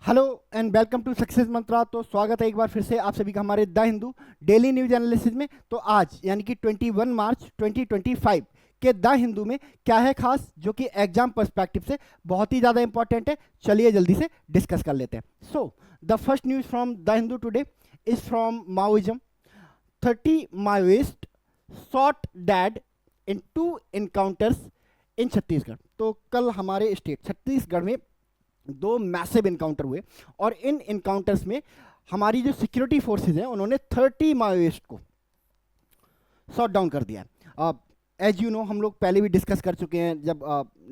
Hello and welcome to success mantra. तो स्वागत है एक बार फिर से आप सभी का हमारे the Hindu daily news analysis में। तो आज यानी कि 21 मार्च 2025 के द हिंदू में क्या है खास, जो कि एग्जाम पर्सपेक्टिव से बहुत ही ज़्यादा इंपॉर्टेंट है। चलिए जल्दी से डिस्कस कर लेते हैं। So the first news from the Hindu today is from Maoism. 30 Maoist shot dead in 2 encounters in Chhattisgarh. तो कल हमारे स्टेट छत्तीसगढ़ में 2 मैसिव इनकाउंटर हुए और इन इनकाउंटर्स में हमारी जो सिक्योरिटी फोर्सेज हैं उन्होंने 30 माओइस्ट को शॉट डाउन कर दिया। एज यू नो, हम लोग पहले भी डिस्कस कर चुके हैं जब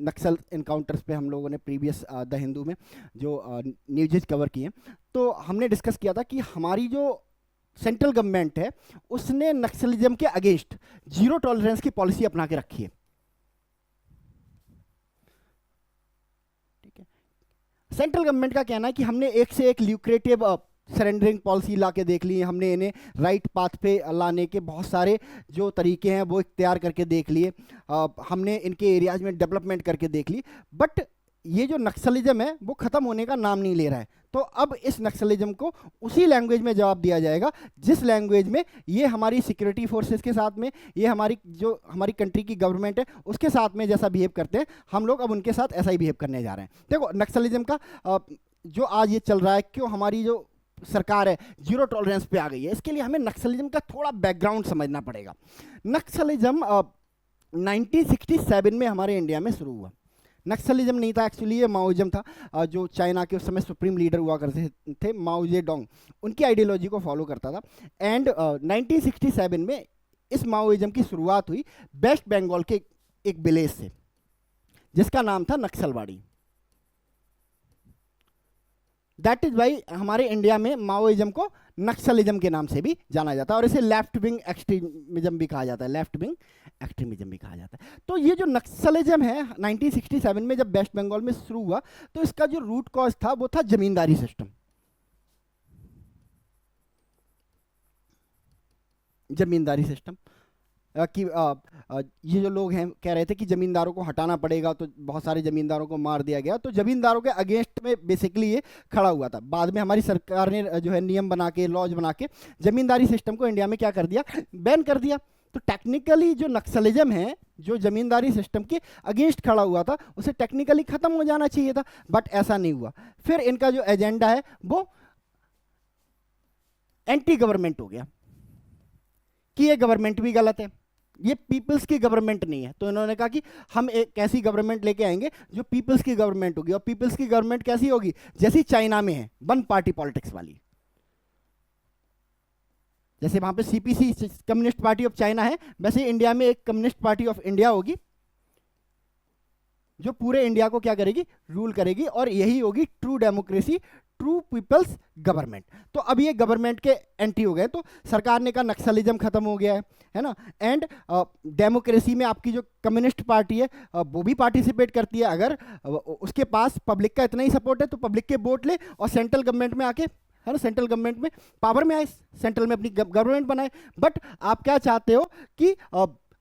नक्सल इनकाउंटर्स पे हम लोगों ने प्रीवियस द हिंदू में जो न्यूज़ कवर किए, तो हमने डिस्कस किया था कि हमारी जो सेंट्रल गवर्नमेंट है उसने नक्सलिज्म के अगेंस्ट जीरो टॉलरेंस की पॉलिसी अपना के रखी है। सेंट्रल गवर्नमेंट का कहना है कि हमने एक से एक ल्यूक्रेटिव सरेंडरिंग पॉलिसी ला के देख ली है, हमने इन्हें राइट पाथ पे लाने के बहुत सारे जो तरीके हैं वो इख्तियार करके देख लिए, हमने इनके एरियाज में डेवलपमेंट करके देख ली, बट ये जो नक्सलिज्म है वो ख़त्म होने का नाम नहीं ले रहा है। तो अब इस नक्सलिज्म को उसी लैंग्वेज में जवाब दिया जाएगा जिस लैंग्वेज में ये हमारी सिक्योरिटी फोर्सेस के साथ में, ये हमारी कंट्री की गवर्नमेंट है उसके साथ में जैसा बिहेव करते हैं, हम लोग अब उनके साथ ऐसा ही बिहेव करने जा रहे हैं। देखो नक्सलिज्म का जो आज ये चल रहा है, क्यों हमारी जो सरकार है जीरो टॉलरेंस पे आ गई है, इसके लिए हमें नक्सलिज्म का थोड़ा बैकग्राउंड समझना पड़ेगा। नक्सलिज्म 1967 में हमारे इंडिया में शुरू हुआ। नक्सलिज्म नहीं था एक्चुअली, ये माओइज्म था। जो चाइना के उस समय सुप्रीम लीडर हुआ करते थे माओ जेडोंग, उनकी आइडियोलॉजी को फॉलो करता था। एंड 1967 में इस माओइज्म की शुरुआत हुई वेस्ट बंगाल के एक विलेज से जिसका नाम था नक्सलवाड़ी। दैट इज वाई हमारे इंडिया में माओइज्म को नक्सलिज्म के नाम से भी जाना जाता है और इसे लेफ्ट विंग एक्सट्रीमिज्म भी कहा जाता है, लेफ्ट विंग एक्सट्रीमिज्म भी कहा जाता है। तो ये जो नक्सलिज्म है 1967 में जब वेस्ट बंगाल में शुरू हुआ, तो इसका जो रूट कॉज था वो था जमींदारी सिस्टम। जमींदारी सिस्टम कि ये जो लोग हैं कह रहे थे कि ज़मींदारों को हटाना पड़ेगा, तो बहुत सारे ज़मींदारों को मार दिया गया। तो ज़मींदारों के अगेंस्ट में बेसिकली ये खड़ा हुआ था। बाद में हमारी सरकार ने जो है नियम बना के, लॉज बना के ज़मींदारी सिस्टम को इंडिया में क्या कर दिया, बैन कर दिया। तो टेक्निकली जो नक्सलिज्म है, जो ज़मींदारी सिस्टम के अगेंस्ट खड़ा हुआ था, उसे टेक्निकली ख़त्म हो जाना चाहिए था, बट ऐसा नहीं हुआ। फिर इनका जो एजेंडा है वो एंटी गवर्नमेंट हो गया कि ये गवर्नमेंट भी गलत है, ये पीपल्स की गवर्नमेंट नहीं है। तो इन्होंने कहा कि हम एक ऐसी गवर्नमेंट लेके आएंगे जो पीपल्स की गवर्नमेंट होगी। और पीपल्स की गवर्नमेंट कैसी होगी, जैसी चाइना में है, वन पार्टी पॉलिटिक्स वाली। जैसे वहां पे CPC communist party of China है, वैसे इंडिया में एक कम्युनिस्ट पार्टी ऑफ इंडिया होगी जो पूरे इंडिया को क्या करेगी, रूल करेगी। और यही होगी true democracy, true people's government. तो अब ये गवर्नमेंट के एंटी हो गए, तो सरकार ने कहा नक्सलिज्म खत्म हो गया है ना। एंड डेमोक्रेसी में आपकी जो कम्युनिस्ट पार्टी है वो भी पार्टिसिपेट करती है। अगर उसके पास पब्लिक का इतना ही सपोर्ट है तो पब्लिक के वोट ले और सेंट्रल गवर्नमेंट में आके, है ना, सेंट्रल गवर्नमेंट में पावर में आए, सेंट्रल में अपनी गवर्नमेंट बनाए। बट आप क्या चाहते हो कि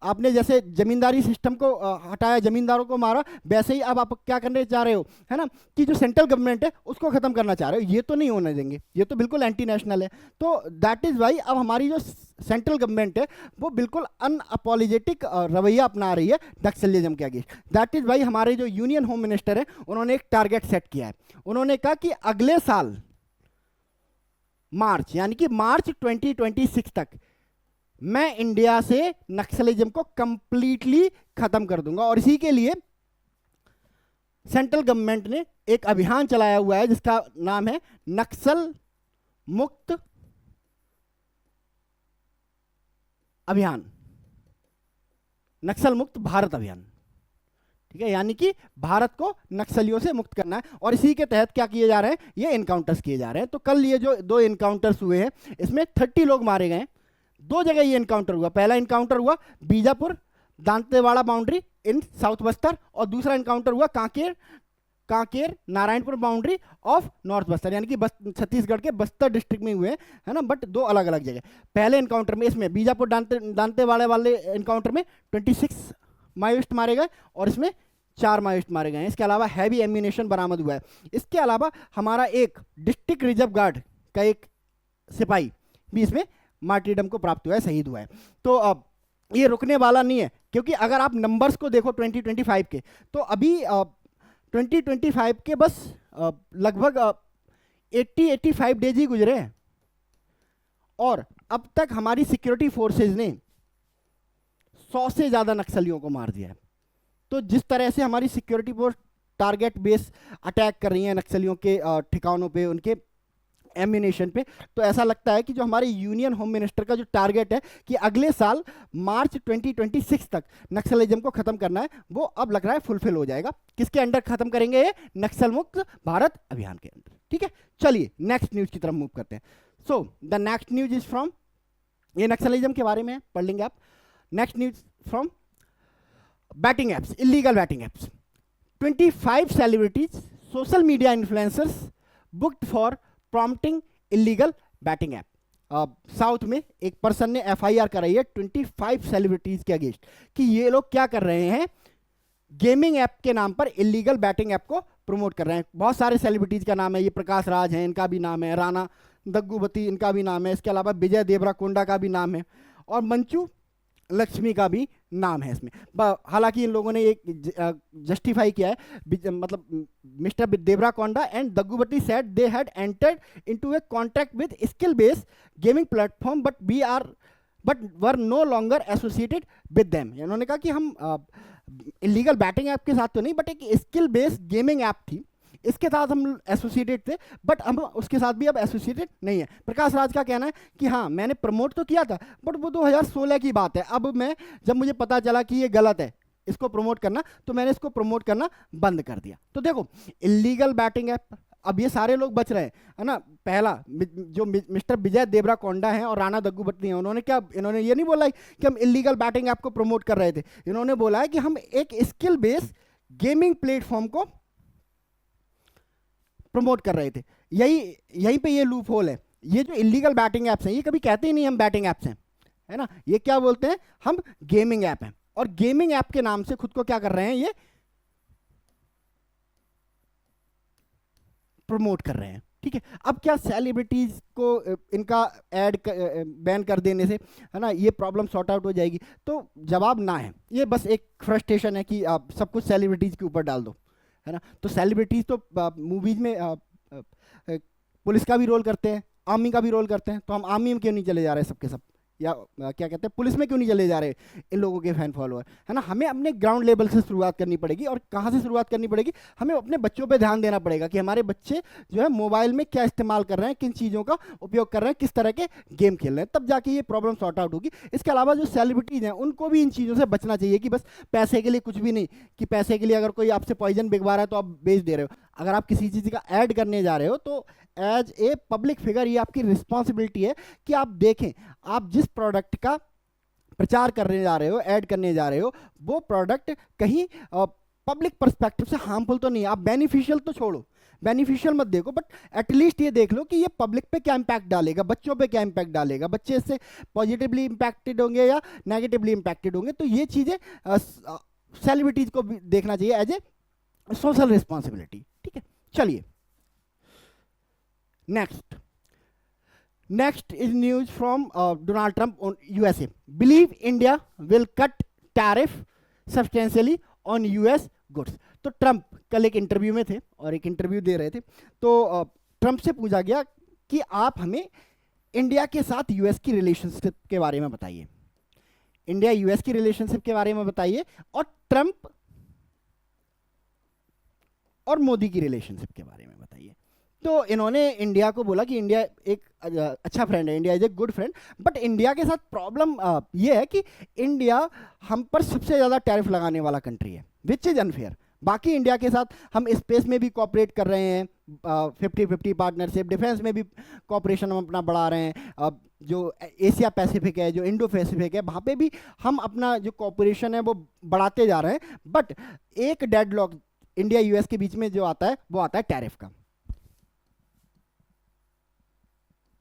आपने जैसे जमींदारी सिस्टम को हटाया, जमींदारों को मारा, वैसे ही अब आप क्या करने चाह रहे हो, है ना, कि जो सेंट्रल गवर्नमेंट है उसको खत्म करना चाह रहे हो। ये तो नहीं होने देंगे, ये तो बिल्कुल एंटी नेशनल है। तो दैट इज वाई अब हमारी जो सेंट्रल गवर्नमेंट है वो बिल्कुल अनअपोलोजेटिक रवैया अपना रही है नक्सलिज्म के अगेंस्ट। दैट इज वाई हमारे जो यूनियन होम मिनिस्टर है उन्होंने एक टारगेट सेट किया है। उन्होंने कहा कि अगले साल मार्च, यानी कि मार्च 2026 तक मैं इंडिया से नक्सलिज्म को कंप्लीटली खत्म कर दूंगा। और इसी के लिए सेंट्रल गवर्नमेंट ने एक अभियान चलाया हुआ है जिसका नाम है नक्सल मुक्त अभियान, नक्सल मुक्त भारत अभियान। ठीक है, यानी कि भारत को नक्सलियों से मुक्त करना है। और इसी के तहत क्या किए जा रहे हैं, ये इनकाउंटर्स किए जा रहे हैं। तो कल ये जो 2 इनकाउंटर्स हुए हैं इसमें 30 लोग मारे गए। 2 जगह ये इनकाउंटर हुआ। पहला इनकाउंटर हुआ Bijapur Dantewada boundary in south Bastar, और दूसरा इनकाउंटर हुआ Kanker Narayanpur boundary of north Bastar, यानी कि छत्तीसगढ़ के बस्तर डिस्ट्रिक्ट में हुए, है ना, बट 2 अलग अलग जगह। पहले इनकाउंटर में, इसमें बीजापुर दांतेवाड़ा वाले इनकाउंटर में 26 माओइस्ट मारे गए और इसमें 4 माओइस्ट मारे गए हैं। इसके अलावा हैवी एम्यूनेशन बरामद हुआ है। इसके अलावा हमारा एक डिस्ट्रिक्ट रिजर्व गार्ड का एक सिपाही भी इसमें मार्टीरडम को प्राप्त हुआ है, शहीद हुआ है। तो अब ये रुकने वाला नहीं है, क्योंकि अगर आप नंबर्स को देखो 2025 के, तो अभी 2025 के बस लगभग 80-85 डेज ही गुजरे हैं और अब तक हमारी सिक्योरिटी फोर्सेज ने 100 से ज़्यादा नक्सलियों को मार दिया है। तो जिस तरह से हमारी security force target base attack कर रही हैं नक्सलियों के ठिकानों पे, उनके एम्यूनेशन पे, तो ऐसा लगता है कि जो हमारे यूनियन होम मिनिस्टर का जो टारगेट है कि अगले साल मार्च 2026 तक नक्सलिज्म को खत्म करना है, वो अब लग रहा है फुलफिल हो जाएगा। किसके अंडर खत्म करेंगे? ये नक्सल मुक्त भारत अभियान के अंदर। ठीक है, चलिए नेक्स्ट न्यूज की तरफ मूव करते हैं। So the next news is from, ये नक्सलिज्म के बारे में है, पढ़ लेंगे आप। Next news from betting apps, illegal betting apps. 25 celebrities, social media influencers booked for prompting illegal batting app. South में एक पर्सन ने एफआईआर कराई है 25 सेलिब्रिटीज के अगेंस्ट कि ये लोग क्या कर रहे हैं, गेमिंग ऐप के नाम पर इलीगल बैटिंग ऐप को प्रमोट कर रहे हैं। बहुत सारे सेलिब्रिटीज का नाम है, ये प्रकाश राज हैं, इनका भी नाम है, राणा दग्गुबती इनका भी नाम है, इसके अलावा विजय देवराकोंडा का भी नाम है और मंचू लक्ष्मी का भी नाम है इसमें। हालांकि इन लोगों ने एक जस्टिफाई किया है, मतलब mister Deverakonda and Daggubati said they had entered into a contract with skill based gaming platform but were no longer associated with them. इन्होंने कहा कि हम इलीगल बैटिंग ऐप के साथ तो नहीं, बट एक स्किल बेस्ड गेमिंग ऐप थी, इसके साथ हम एसोसिएटेड थे, बट हम उसके साथ भी अब एसोसिएटेड नहीं है। प्रकाश राज का कहना है कि हाँ मैंने प्रमोट तो किया था, बट वो 2016 की बात है। अब मैं, जब मुझे पता चला कि ये गलत है इसको प्रमोट करना, तो मैंने इसको प्रमोट करना बंद कर दिया। तो देखो, इलीगल बैटिंग ऐप, अब ये सारे लोग बच रहे हैं, है ना। पहला जो मिस्टर विजय देवराकोंडा हैं और राणा दग्गुबती हैं, उन्होंने क्या, इन्होंने ये नहीं बोला कि हम इलीगल बैटिंग ऐप को प्रमोट कर रहे थे, इन्होंने बोला है कि हम एक स्किल बेस्ड गेमिंग प्लेटफॉर्म को प्रमोट कर रहे थे। यहीं पे ये लूप होल है। ये जो इलीगल बैटिंग ऐप्स हैं, ये कभी कहते ही नहीं हम बैटिंग ऐप्स हैं, है ना। ये क्या बोलते हैं, हम गेमिंग ऐप हैं, और गेमिंग ऐप के नाम से खुद को क्या कर रहे हैं, ये प्रमोट कर रहे हैं। ठीक है, अब क्या सेलिब्रिटीज को इनका ऐड बैन कर देने से, है ना, ये प्रॉब्लम सॉर्ट आउट हो जाएगी? तो जवाब ना है, ये बस एक फ्रस्ट्रेशन है कि आप सब कुछ सेलिब्रिटीज के ऊपर डाल दो, है ना। तो सेलिब्रिटीज तो मूवीज में पुलिस का भी रोल करते हैं, आर्मी का भी रोल करते हैं, तो हम आर्मी में क्यों नहीं चले जा रहे सबके सब, या क्या कहते हैं, पुलिस में क्यों नहीं चले जा रहे इन लोगों के फैन फॉलोअर, है ना। हमें अपने ग्राउंड लेवल से शुरुआत करनी पड़ेगी। और कहाँ से शुरुआत करनी पड़ेगी? हमें अपने बच्चों पे ध्यान देना पड़ेगा कि हमारे बच्चे जो है मोबाइल में क्या इस्तेमाल कर रहे हैं, किन चीज़ों का उपयोग कर रहे हैं, किस तरह के गेम खेल रहे हैं, तब जाके ये प्रॉब्लम सॉर्ट आउट होगी। इसके अलावा जो सेलिब्रिटीज़ हैं उनको भी इन चीज़ों से बचना चाहिए कि बस पैसे के लिए कुछ भी नहीं, कि पैसे के लिए अगर कोई आपसे पॉइजन बिकवा रहा है तो आप बेच दे रहे हो। अगर आप किसी चीज़ का ऐड करने जा रहे हो तो एज ए पब्लिक फिगर ये आपकी रिस्पॉन्सिबिलिटी है कि आप देखें, आप जिस प्रोडक्ट का प्रचार करने जा रहे हो, ऐड करने जा रहे हो, वो प्रोडक्ट कहीं पब्लिक पर्सपेक्टिव से हार्मफुल तो नहीं है। आप बेनिफिशियल तो छोड़ो, बेनिफिशियल मत देखो, बट एटलीस्ट ये देख लो कि ये पब्लिक पे क्या इंपैक्ट डालेगा, बच्चों पे क्या इंपैक्ट डालेगा, बच्चे इससे पॉजिटिवली इंपैक्टेड होंगे या नेगेटिवली इंपैक्टेड होंगे। तो ये चीज़ें सेलिब्रिटीज को भी देखना चाहिए एज ए सोशल रिस्पॉन्सिबिलिटी। ठीक है, चलिए next is news from Donald Trump on USA. Believe India will cut tariff substantially on US goods. तो ट्रंप कल एक इंटरव्यू में थे और एक इंटरव्यू दे रहे थे, तो ट्रंप से पूछा गया कि आप हमें इंडिया के साथ यूएस की रिलेशनशिप के बारे में बताइए, इंडिया यूएस की रिलेशनशिप के बारे में बताइए, और ट्रंप और मोदी की रिलेशनशिप के बारे में बताइए। तो इन्होंने इंडिया को बोला कि इंडिया एक अच्छा फ्रेंड है, India is a good friend, but India के साथ प्रॉब्लम ये है कि इंडिया हम पर सबसे ज़्यादा टैरिफ लगाने वाला कंट्री है, विच इज़ अनफेयर। बाकी इंडिया के साथ हम स्पेस में भी कॉपरेट कर रहे हैं, 50-50 पार्टनरशिप, डिफेंस में भी कॉपरेशन हम अपना बढ़ा रहे हैं, जो एशिया पैसिफिक है, जो इंडो पैसिफिक है, वहाँ पे भी हम अपना जो कॉपरेशन है वो बढ़ाते जा रहे हैं। बट एक डेडलॉक इंडिया यूएस के बीच में जो आता है वो आता है टैरिफ का।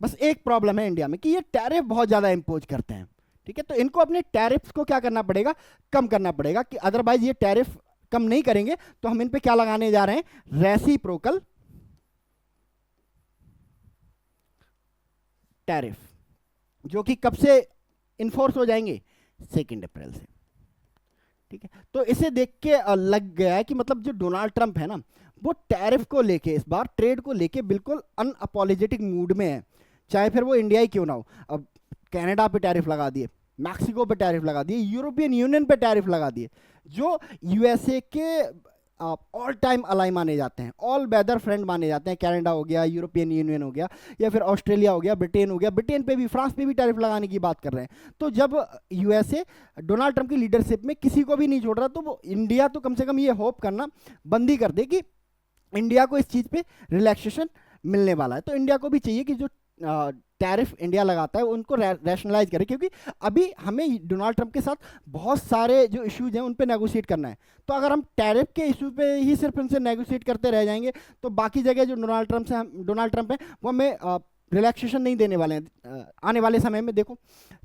बस एक प्रॉब्लम है इंडिया में कि ये टैरिफ बहुत ज़्यादा इम्पोज करते हैं। ठीक है, तो इनको अपने टैरिफ्स को क्या करना पड़ेगा, कम करना पड़ेगा, कि अदरवाइज ये टैरिफ कम नहीं करेंगे तो हम इन पे क्या लगाने जा रहे हैं, रेसिप्रोकल टैरिफ, जो कि कब से इन्फोर्स हो जाएंगे, 2 अप्रैल से। ठीक है, तो इसे देख के लग गया है कि मतलब जो डोनाल्ड ट्रंप है ना, वो टैरिफ को लेके, इस बार ट्रेड को लेके बिल्कुल अनअपोलोजेटिक मूड में है, चाहे फिर वो इंडिया ही क्यों ना हो। अब कनाडा पे टैरिफ लगा दिए, मैक्सिको पे टैरिफ लगा दिए, यूरोपियन यूनियन पे टैरिफ लगा दिए, जो यूएसए के ऑल टाइम अलाई माने जाते हैं, ऑल वेदर फ्रेंड माने जाते हैं। कनाडा हो गया, यूरोपियन यूनियन हो गया, या फिर ऑस्ट्रेलिया हो गया, ब्रिटेन हो गया, ब्रिटेन पे भी, फ्रांस पे भी टैरिफ लगाने की बात कर रहे हैं। तो जब यूएसए डोनाल्ड ट्रंप की लीडरशिप में किसी को भी नहीं छोड़ रहा, तो वो इंडिया तो कम से कम ये होप करना बंद ही कर दे कि इंडिया को इस चीज़ पे रिलैक्सेशन मिलने वाला है। तो इंडिया को भी चाहिए कि जो टैरिफ इंडिया लगाता है उनको रैशनलाइज करे, क्योंकि अभी हमें डोनाल्ड ट्रंप के साथ बहुत सारे जो इश्यूज हैं उन पे नेगोशिएट करना है। तो अगर हम टैरिफ के इशू पे ही सिर्फ उनसे नेगोशिएट करते रह जाएंगे तो बाकी जगह जो डोनाल्ड ट्रंप है वो हमें रिलैक्सेशन नहीं देने वाले हैं। आने वाले समय में देखो,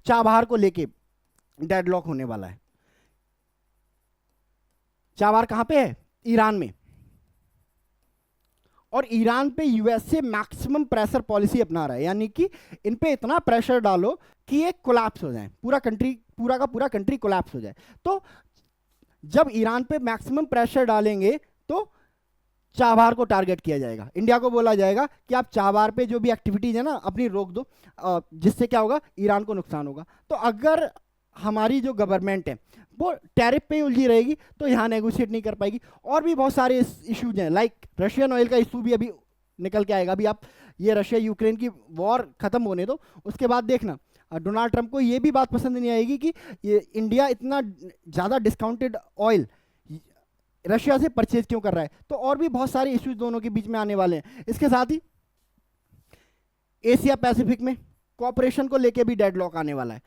चाबहार को लेके डेडलॉक होने वाला है। चाबहार कहाँ पे है, ईरान में, और ईरान पे यूएसए मैक्सिमम प्रेशर पॉलिसी अपना रहा है, यानी कि इन पे इतना प्रेशर डालो कि ये कोलैप्स हो जाए, पूरा का पूरा कंट्री कोलैप्स हो जाए। तो जब ईरान पे मैक्सिमम प्रेशर डालेंगे तो चाबहार को टारगेट किया जाएगा, इंडिया को बोला जाएगा कि आप चाबहार पे जो भी एक्टिविटीज है ना अपनी रोक दो, जिससे क्या होगा, ईरान को नुकसान होगा। तो अगर हमारी जो गवर्नमेंट है वो टैरिफ पे उलझी रहेगी तो यहाँ नेगोशिएट नहीं कर पाएगी। और भी बहुत सारे इश्यूज हैं, लाइक रशियन ऑयल का इशू भी अभी निकल के आएगा। अभी आप ये रशिया यूक्रेन की वॉर खत्म होने दो, उसके बाद देखना डोनाल्ड ट्रंप को ये भी बात पसंद नहीं आएगी कि ये इंडिया इतना ज़्यादा डिस्काउंटेड ऑयल रशिया से परचेज क्यों कर रहा है। तो और भी बहुत सारे इश्यूज दोनों के बीच में आने वाले हैं। इसके साथ ही एशिया पैसिफिक में कॉपरेशन को लेके भी डेडलॉक आने वाला है।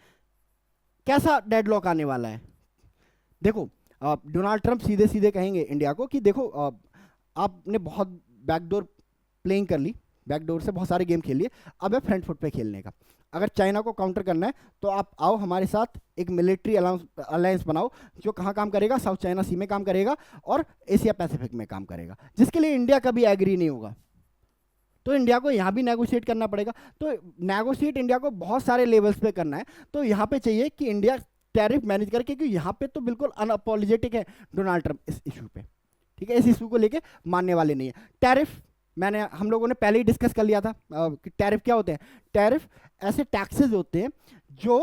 कैसा डेडलॉक आने वाला है, देखो डोनाल्ड ट्रंप सीधे सीधे कहेंगे इंडिया को कि देखो आपने बहुत बैकडोर प्लेइंग कर ली, बैकडोर से बहुत सारे गेम खेल लिए, अब है फ्रंट फुट पे खेलने का। अगर चाइना को काउंटर करना है तो आप आओ हमारे साथ एक मिलिट्री अलायंस बनाओ जो कहाँ काम करेगा, साउथ चाइना सी में काम करेगा और एशिया पैसिफिक में काम करेगा, जिसके लिए इंडिया कभी एग्री नहीं होगा। तो इंडिया को यहाँ भी नेगोशिएट करना पड़ेगा। तो नेगोशिएट इंडिया को बहुत सारे लेवल्स पे करना है। तो यहाँ पे चाहिए कि इंडिया टैरिफ मैनेज करे, क्योंकि यहाँ पे तो बिल्कुल अनअपोलोजेटिक है डोनाल्ड ट्रंप इस इशू पे। ठीक है, इस इशू को लेके मानने वाले नहीं है। टैरिफ हम लोगों ने पहले ही डिस्कस कर लिया था कि टैरिफ क्या होते हैं। टैरिफ ऐसे टैक्सेस होते हैं जो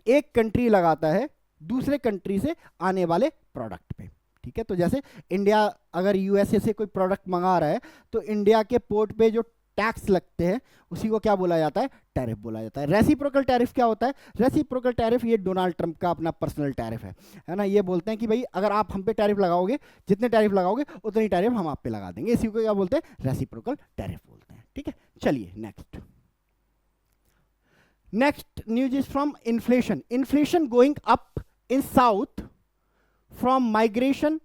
एक कंट्री लगाता है दूसरे कंट्री से आने वाले प्रोडक्ट पे। ठीक है, तो जैसे इंडिया अगर यूएसए से कोई प्रोडक्ट मंगा रहा है तो इंडिया के पोर्ट पे जो टैक्स लगते हैं उसी को क्या बोला जाता है, टैरिफ बोला जाता है। रेसिप्रोकल टैरिफ क्या होता है, रेसिप्रोकल टैरिफ ये डोनाल्ड ट्रंप का अपना पर्सनल टैरिफ है ना। ये बोलते हैं कि भाई अगर आप हम पे टैरिफ लगाओगे, जितने टैरिफ लगाओगे उतनी टैरिफ हम आप पे लगा देंगे। इसी को क्या बोलते हैं, रेसिप्रोकल टैरिफ बोलते हैं। ठीक है, चलिए next news is from inflation going up in south from migration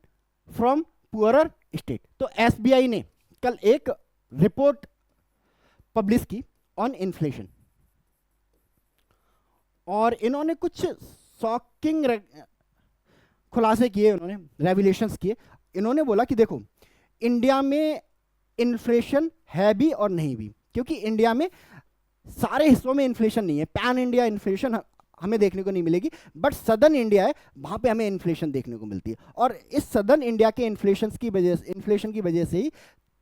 from poorer state. तो एसबीआई ने कल एक रिपोर्ट पब्लिश की ऑन इन्फ्लेशन, और इन्होंने कुछ शॉकिंग खुलासे किए, उन्होंने रेवलेशंस किए। इन्होंने बोला कि देखो इंडिया में इन्फ्लेशन है भी और नहीं भी, क्योंकि इंडिया में सारे हिस्सों में इन्फ्लेशन नहीं है। पैन इंडिया इन्फ्लेशन हमें देखने को नहीं मिलेगी, बट सदर्न इंडिया है वहाँ पे हमें इन्फ्लेशन देखने को मिलती है। और इस सदर्न इंडिया के इन्फ्लेशन की वजह से ही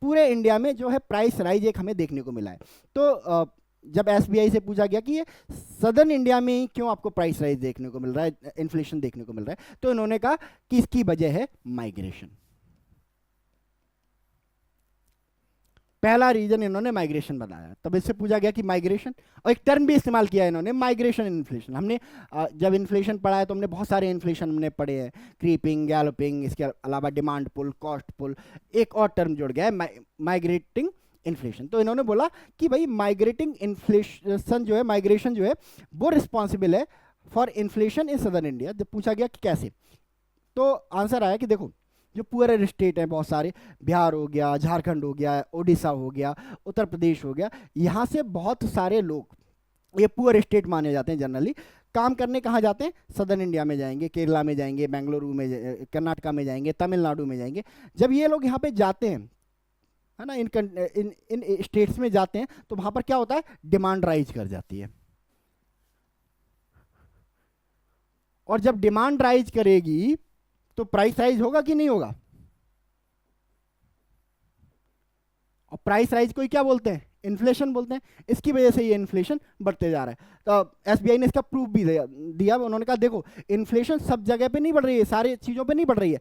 पूरे इंडिया में जो है प्राइस राइज एक हमें देखने को मिला है। तो जब एसबीआई से पूछा गया कि ये सदर्न इंडिया में ही क्यों आपको प्राइस राइज देखने को मिल रहा है, इन्फ्लेशन देखने को मिल रहा है, तो इन्होंने कहा कि इसकी वजह है माइग्रेशन। पहला रीजन इन्होंने माइग्रेशन बताया। तब इससे पूछा गया कि माइग्रेशन, और एक टर्म भी इस्तेमाल किया इन्होंने, माइग्रेशन इन्फ्लेशन। हमने जब इन्फ्लेशन पढ़ा है तो हमने बहुत सारे इन्फ्लेशन हमने पढ़े हैं, क्रीपिंग, गैलोपिंग, इसके अलावा डिमांड पुल, कॉस्ट पुल, एक और टर्म जुड़ गया है माइग्रेटिंग इन्फ्लेशन। तो इन्होंने बोला कि भाई माइग्रेटिंग इन्फ्लेशन जो है, माइग्रेशन जो है वो रिस्पॉन्सिबल है for inflation in southern India. जब पूछा गया कि कैसे, तो आंसर आया कि देखो जो पुअर स्टेट हैं बहुत सारे, बिहार हो गया, झारखंड हो गया, ओडिशा हो गया, उत्तर प्रदेश हो गया, यहाँ से बहुत सारे लोग, ये पुअर स्टेट माने जाते हैं जनरली, काम करने कहाँ जाते हैं? सदर्न इंडिया में जाएंगे, केरला में जाएंगे, बेंगलुरु में, कर्नाटका में जाएंगे, तमिलनाडु में जाएंगे। जब ये लोग यहाँ पे जाते हैं, है ना, इन स्टेट्स में जाते हैं, तो वहाँ पर क्या होता है? डिमांड राइज कर जाती है। और जब डिमांड राइज करेगी तो प्राइस राइज होगा कि नहीं होगा? और प्राइस राइज को क्या बोलते हैं? इन्फ्लेशन बोलते हैं। इसकी वजह से ये इन्फ्लेशन बढ़ते जा रहा है। तो एसबीआई ने इसका प्रूफ भी दिया। उन्होंने कहा देखो, इन्फ्लेशन सब जगह पे नहीं बढ़ रही है, सारी चीज़ों पे नहीं बढ़ रही है,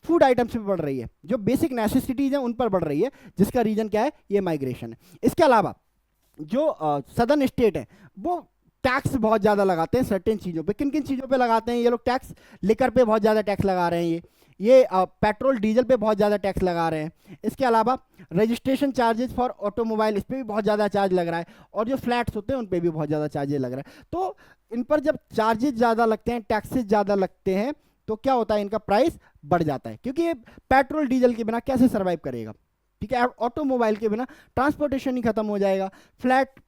फूड आइटम्स पे बढ़ रही है, जो बेसिक नेसेसिटीज हैं उन पर बढ़ रही है, जिसका रीजन क्या है? ये माइग्रेशन है। इसके अलावा जो सदर्न स्टेट है वो टैक्स बहुत ज़्यादा लगाते हैं सर्टेन चीज़ों पे। किन किन चीज़ों पे लगाते हैं ये लोग टैक्स? लिकर पे बहुत ज़्यादा टैक्स लगा रहे हैं, ये पेट्रोल डीजल पे बहुत ज़्यादा टैक्स लगा रहे हैं। इसके अलावा रजिस्ट्रेशन चार्जेस फॉर ऑटोमोबाइल, इस पर भी बहुत ज़्यादा चार्ज लग रहा है, और जो फ्लैट्स होते हैं उन पर भी बहुत ज़्यादा चार्जेस लग रहा है। तो इन पर जब चार्जेस ज़्यादा लगते हैं, टैक्सेस ज़्यादा लगते हैं, तो क्या होता है? इनका प्राइस बढ़ जाता है, क्योंकि ये पेट्रोल डीजल के बिना कैसे सर्वाइव करेगा? ठीक है, ऑटोमोबाइल के बिना ट्रांसपोर्टेशन ही खत्म हो जाएगा। फ्लैट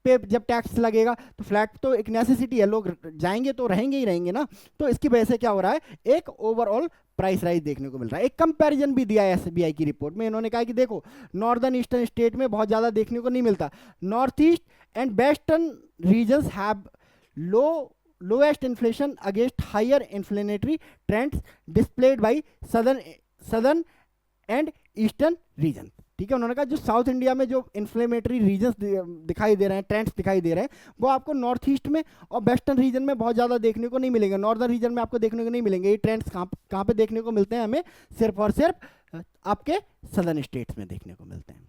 पे जब टैक्स लगेगा तो फ्लैट तो एक नेसेसिटी है, लोग जाएंगे तो रहेंगे ही रहेंगे ना। तो इसकी वजह से क्या हो रहा है? एक ओवरऑल प्राइस राइज देखने को मिल रहा है। एक कंपैरिजन भी दिया है एसबीआई की रिपोर्ट में। इन्होंने कहा कि देखो, नॉर्दर्न ईस्टर्न स्टेट में बहुत ज़्यादा देखने को नहीं मिलता, north east and western regions have lowest inflation against higher inflationary trends displayed by southern and eastern region. ठीक है, उन्होंने कहा जो साउथ इंडिया में जो इन्फ्लेमेटरी रीजन्स दिखाई दे रहे हैं, ट्रेंड्स दिखाई दे रहे हैं, वो आपको नॉर्थ ईस्ट में और वेस्टर्न रीजन में बहुत ज़्यादा देखने को नहीं मिलेंगे। नॉर्दर्न रीजन में आपको देखने को नहीं मिलेंगे। ये ट्रेंड्स कहाँ पे देखने को मिलते हैं? हमें सिर्फ और सिर्फ आपके सदर्न स्टेट्स में देखने को मिलते हैं।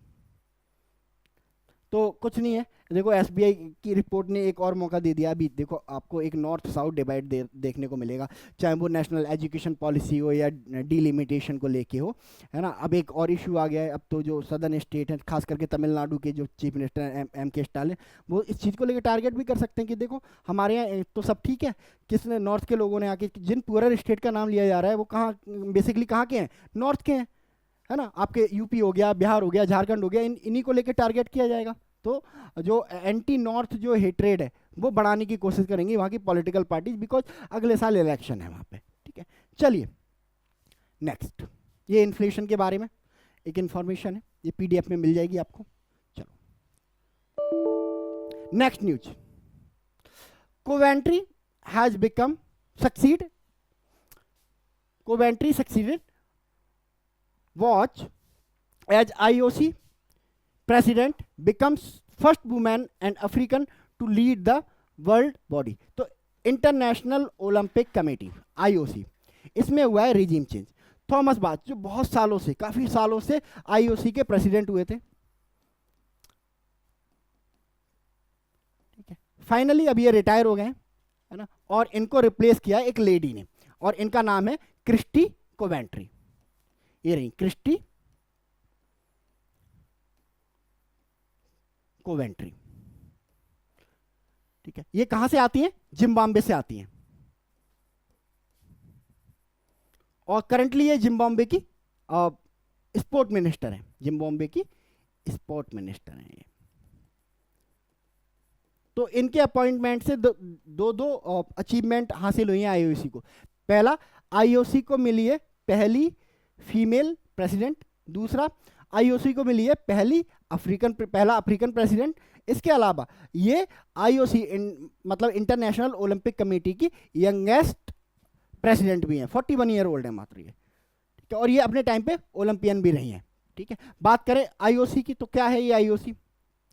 तो कुछ नहीं है, देखो एसबीआई की रिपोर्ट ने एक और मौका दे दिया। अभी देखो आपको एक नॉर्थ साउथ डिवाइड देखने को मिलेगा, चाहे वो नेशनल एजुकेशन पॉलिसी हो या डिलिमिटेशन को लेके हो, है ना। अब एक और इशू आ गया है। अब तो जो सदर्न स्टेट है, खास करके तमिलनाडु के जो चीफ मिनिस्टर एम के स्टालिन, वो इस चीज़ को लेकर टारगेट भी कर सकते हैं कि देखो हमारे यहाँ तो सब ठीक है, किसने नॉर्थ के लोगों ने आके, जिन पूरा स्टेट का नाम लिया जा रहा है वो कहाँ बेसिकली कहाँ के हैं? नॉर्थ के हैं, है ना। आपके यूपी हो गया, बिहार हो गया, झारखंड हो गया, इन्हीं को लेकर टारगेट किया जाएगा। तो जो एंटी नॉर्थ जो हेट्रेड है वो बढ़ाने की कोशिश करेंगी वहाँ की पॉलिटिकल पार्टीज, बिकॉज अगले साल इलेक्शन है वहाँ पे। ठीक है, चलिए नेक्स्ट, ये इन्फ्लेशन के बारे में एक इंफॉर्मेशन है, ये पीडीएफ में मिल जाएगी आपको। चलो next news, Coventry has become Coventry succeeded Bach as IOC president becomes first woman and African to lead the world body। तो इंटरनेशनल ओलंपिक कमेटी IOC, इसमें हुआ है रिजीम चेंज। थॉमस बाच जो बहुत सालों से, काफी सालों से IOC के प्रेसिडेंट हुए थे, ठीक है, फाइनली अब ये रिटायर हो गए, है ना, और इनको रिप्लेस किया एक लेडी ने, और इनका नाम है क्रिस्टी कोवेंट्री। ये रही क्रिस्टी कोवेंट्री। ठीक है, ये कहां से आती हैं? जिम्बाब्वे से आती हैं, और करंटली ये जिम्बाब्वे की स्पोर्ट मिनिस्टर है। जिम्बाब्वे की स्पोर्ट मिनिस्टर है ये। तो इनके अपॉइंटमेंट से दो अचीवमेंट हासिल हुई हैं IOC को। पहला, IOC को मिली है पहली फीमेल प्रेसिडेंट। दूसरा, IOC को मिली है पहला अफ्रीकन प्रेसिडेंट। इसके अलावा ये IOC मतलब इंटरनेशनल ओलंपिक कमेटी की यंगेस्ट प्रेसिडेंट भी हैं। 41 ईयर ओल्ड है मात्र ये, ठीक है, और ये अपने टाइम पे ओलंपियन भी रही हैं। ठीक है, बात करें IOC की, तो क्या है ये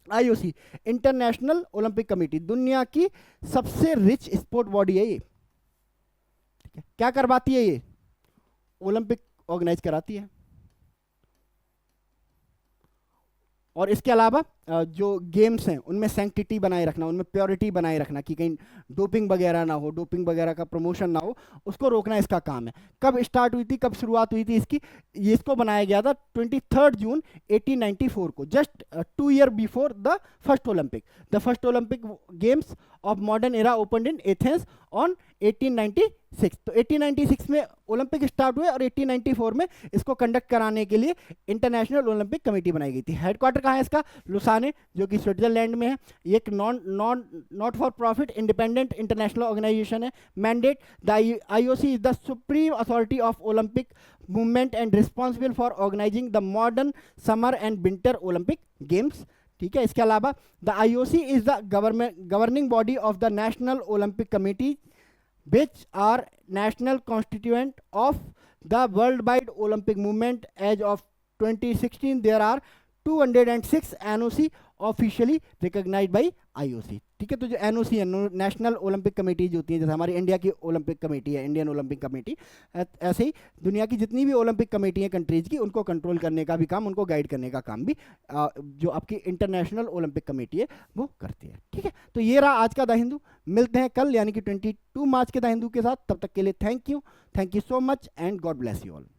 IOC इंटरनेशनल ओलंपिक कमेटी, दुनिया की सबसे रिच स्पोर्ट बॉडी है ये। ठीक है, क्या करवाती है ये? ओलंपिक ऑर्गेनाइज कराती है। और इसके अलावा जो गेम्स हैं उनमें सैंक्टिटी बनाए रखना, उनमें प्योरिटी बनाए रखना, कि कहीं डोपिंग वगैरह ना हो, डोपिंग वगैरह का प्रमोशन ना हो, उसको रोकना इसका काम है। कब स्टार्ट हुई थी, कब शुरुआत हुई थी इसकी? इसको बनाया गया था 23 जून 1894 को, just 2 year before the first Olympic. The first Olympic games of modern era opened in Athens on 1896। तो 1896 में ओलंपिक स्टार्ट हुए और 1894 में इसको कंडक्ट कराने के लिए इंटरनेशनल ओलंपिक कमेटी बनाई गई थी। हेडक्वार्टर कहाँ है इसका? लुसान लुजान है जो कि स्विट्जरलैंड में है। ये एक not for profit independent international organisation है। Mandate the IOC is the supreme authority of Olympic movement and responsible for organising the modern summer and winter Olympic games. ठीक है, इसके अलावा the IOC is the governing body of the national Olympic committee which are national constituent of the worldwide Olympic movement. As of 2016 there are 206 NOC officially recognised by IOC. ठीक है, तो जो NOC है, national Olympic committee जो होती है, जैसे हमारी इंडिया की ओलंपिक कमेटी है, इंडियन ओलंपिक कमेटी, ऐसे ही दुनिया की जितनी भी ओलंपिक कमेटी है कंट्रीज की, उनको कंट्रोल करने का भी काम, उनको गाइड करने का काम भी जो आपकी इंटरनेशनल ओलंपिक कमेटी है वो करती है। ठीक है, तो ये रहा आज का द हिंदू। मिलते हैं कल यानी कि 22 मार्च के द हिंदू के साथ। तब तक के लिए thank you so much and God bless you all.